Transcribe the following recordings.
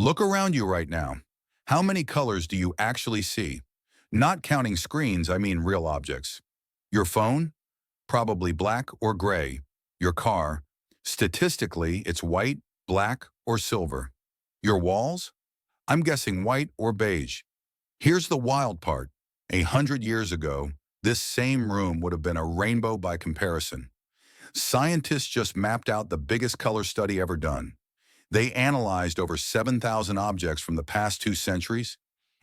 Look around you right now. How many colors do you actually see? Not counting screens, I mean real objects. Your phone? Probably black or gray. Your car? Statistically, it's white, black, or silver. Your walls? I'm guessing white or beige. Here's the wild part. 100 years ago, this same room would have been a rainbow by comparison. Scientists just mapped out the biggest color study ever done. They analyzed over 7,000 objects from the past 2 centuries,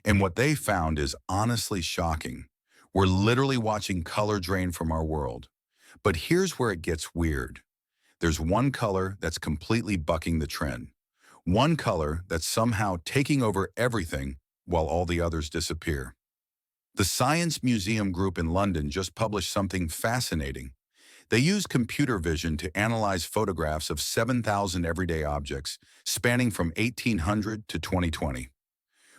and what they found is honestly shocking. We're literally watching color drain from our world. But here's where it gets weird. There's one color that's completely bucking the trend. One color that's somehow taking over everything while all the others disappear. The Science Museum Group in London just published something fascinating. They used computer vision to analyze photographs of 7,000 everyday objects spanning from 1800 to 2020.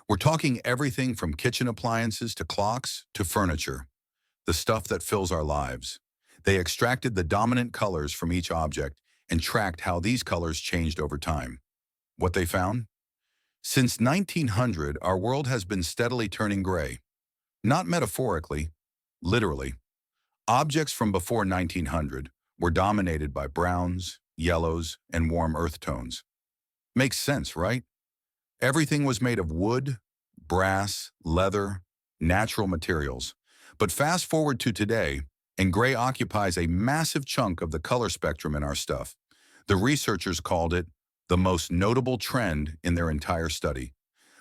We're talking everything from kitchen appliances to clocks to furniture, the stuff that fills our lives. They extracted the dominant colors from each object and tracked how these colors changed over time. What they found? Since 1900, our world has been steadily turning gray. Not metaphorically, literally. Objects from before 1900 were dominated by browns, yellows, and warm earth tones. Makes sense, right? Everything was made of wood, brass, leather, natural materials. But fast forward to today, and gray occupies a massive chunk of the color spectrum in our stuff. The researchers called it the most notable trend in their entire study.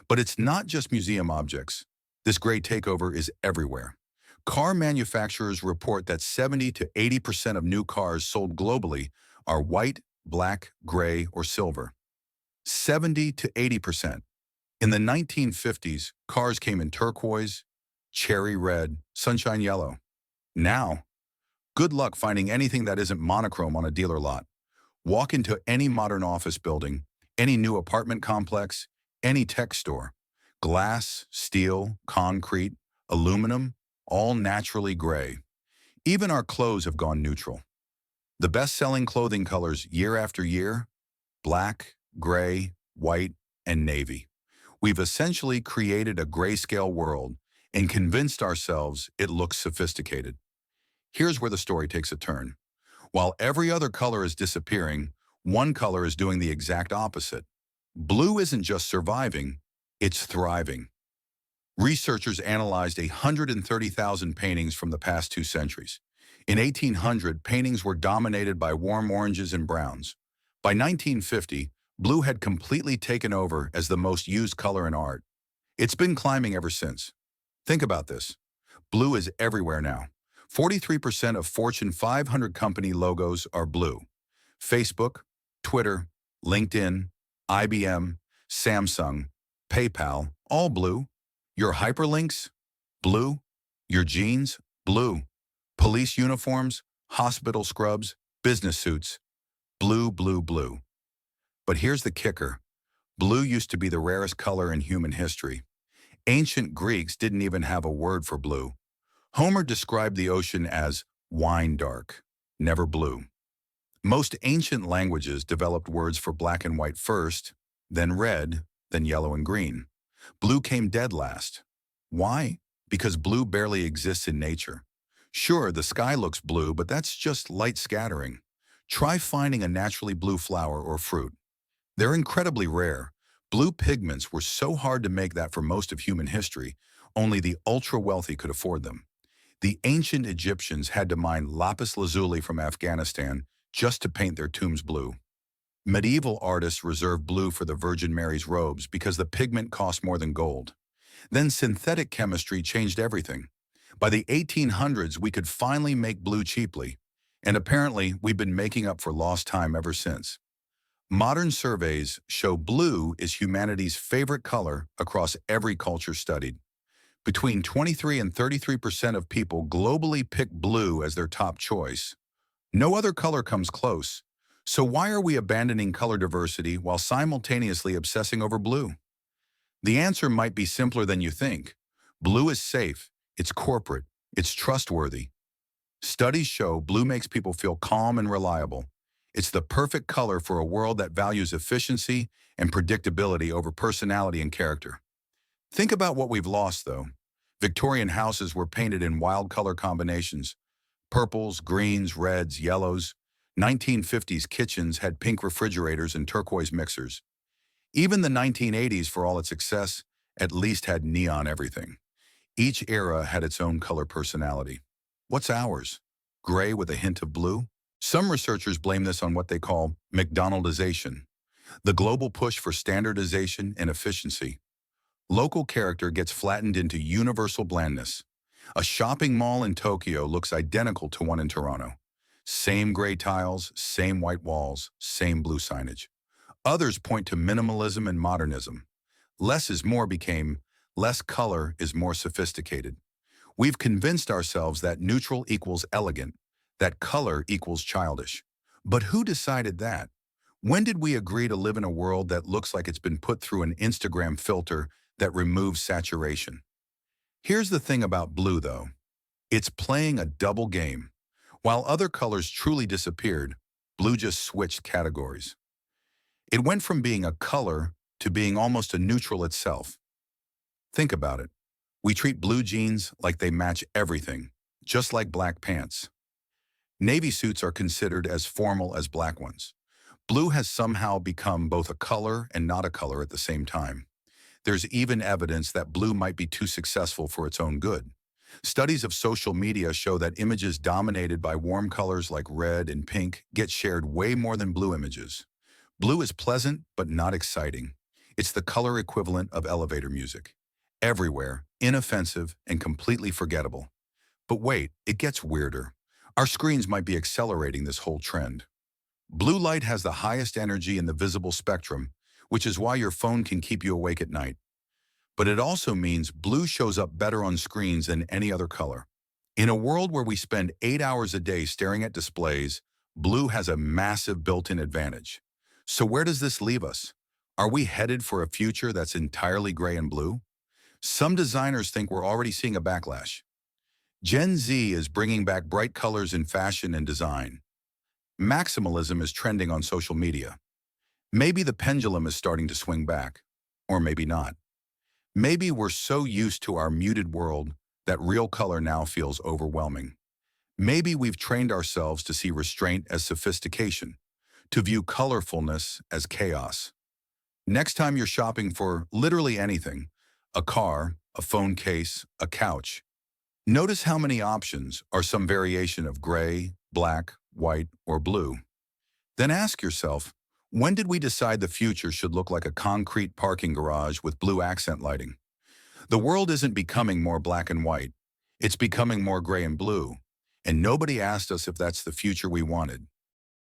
But it's not just museum objects. This gray takeover is everywhere. Car manufacturers report that 70 to 80% of new cars sold globally are white, black, gray, or silver. 70 to 80%. In the 1950s, cars came in turquoise, cherry red, sunshine yellow. Now, good luck finding anything that isn't monochrome on a dealer lot. Walk into any modern office building, any new apartment complex, any tech store. Glass, steel, concrete, aluminum, all naturally gray. Even our clothes have gone neutral. The best-selling clothing colors year after year: black, gray, white, and navy. We've essentially created a grayscale world and convinced ourselves it looks sophisticated. Here's where the story takes a turn. While every other color is disappearing, one color is doing the exact opposite. Blue isn't just surviving, it's thriving. Researchers analyzed 130,000 paintings from the past 2 centuries. In 1800, paintings were dominated by warm oranges and browns. By 1950, blue had completely taken over as the most used color in art. It's been climbing ever since. Think about this. Blue is everywhere now. 43% of Fortune 500 company logos are blue. Facebook, Twitter, LinkedIn, IBM, Samsung, PayPal, all blue. Your hyperlinks? Blue. Your jeans? Blue. Police uniforms, hospital scrubs, business suits? Blue, blue, blue. But here's the kicker. Blue used to be the rarest color in human history. Ancient Greeks didn't even have a word for blue. Homer described the ocean as wine dark, never blue. Most ancient languages developed words for black and white first, then red, then yellow and green. Blue came dead last. Why? Because blue barely exists in nature. Sure, the sky looks blue, but that's just light scattering. Try finding a naturally blue flower or fruit. They're incredibly rare. Blue pigments were so hard to make that for most of human history, only the ultra-wealthy could afford them. The ancient Egyptians had to mine lapis lazuli from Afghanistan just to paint their tombs blue. Medieval artists reserved blue for the Virgin Mary's robes because the pigment cost more than gold. Then synthetic chemistry changed everything. By the 1800s, we could finally make blue cheaply, and apparently we've been making up for lost time ever since. Modern surveys show blue is humanity's favorite color across every culture studied. Between 23 and 33% of people globally pick blue as their top choice. No other color comes close. So why are we abandoning color diversity while simultaneously obsessing over blue? The answer might be simpler than you think. Blue is safe, it's corporate, it's trustworthy. Studies show blue makes people feel calm and reliable. It's the perfect color for a world that values efficiency and predictability over personality and character. Think about what we've lost, though. Victorian houses were painted in wild color combinations: purples, greens, reds, yellows. 1950s kitchens had pink refrigerators and turquoise mixers. Even the 1980s, for all its success, at least had neon everything. Each era had its own color personality. What's ours? Gray with a hint of blue? Some researchers blame this on what they call McDonaldization, the global push for standardization and efficiency. Local character gets flattened into universal blandness. A shopping mall in Tokyo looks identical to one in Toronto. Same gray tiles, same white walls, same blue signage. Others point to minimalism and modernism. Less is more became less color is more sophisticated. We've convinced ourselves that neutral equals elegant, that color equals childish. But who decided that? When did we agree to live in a world that looks like it's been put through an Instagram filter that removes saturation? Here's the thing about blue, though. It's playing a double game. While other colors truly disappeared, blue just switched categories. It went from being a color to being almost a neutral itself. Think about it. We treat blue jeans like they match everything, just like black pants. Navy suits are considered as formal as black ones. Blue has somehow become both a color and not a color at the same time. There's even evidence that blue might be too successful for its own good. Studies of social media show that images dominated by warm colors like red and pink get shared way more than blue images. Blue is pleasant but not exciting. It's the color equivalent of elevator music. Everywhere, inoffensive, and completely forgettable. But wait, it gets weirder. Our screens might be accelerating this whole trend. Blue light has the highest energy in the visible spectrum, which is why your phone can keep you awake at night. But it also means blue shows up better on screens than any other color. In a world where we spend 8 hours a day staring at displays, blue has a massive built-in advantage. So where does this leave us? Are we headed for a future that's entirely gray and blue? Some designers think we're already seeing a backlash. Gen Z is bringing back bright colors in fashion and design. Maximalism is trending on social media. Maybe the pendulum is starting to swing back, or maybe not. Maybe we're so used to our muted world that real color now feels overwhelming. Maybe we've trained ourselves to see restraint as sophistication, to view colorfulness as chaos. Next time you're shopping for literally anything, a car, a phone case, a couch, notice how many options are some variation of gray, black, white, or blue. Then ask yourself, when did we decide the future should look like a concrete parking garage with blue accent lighting? The world isn't becoming more black and white. It's becoming more gray and blue. And nobody asked us if that's the future we wanted.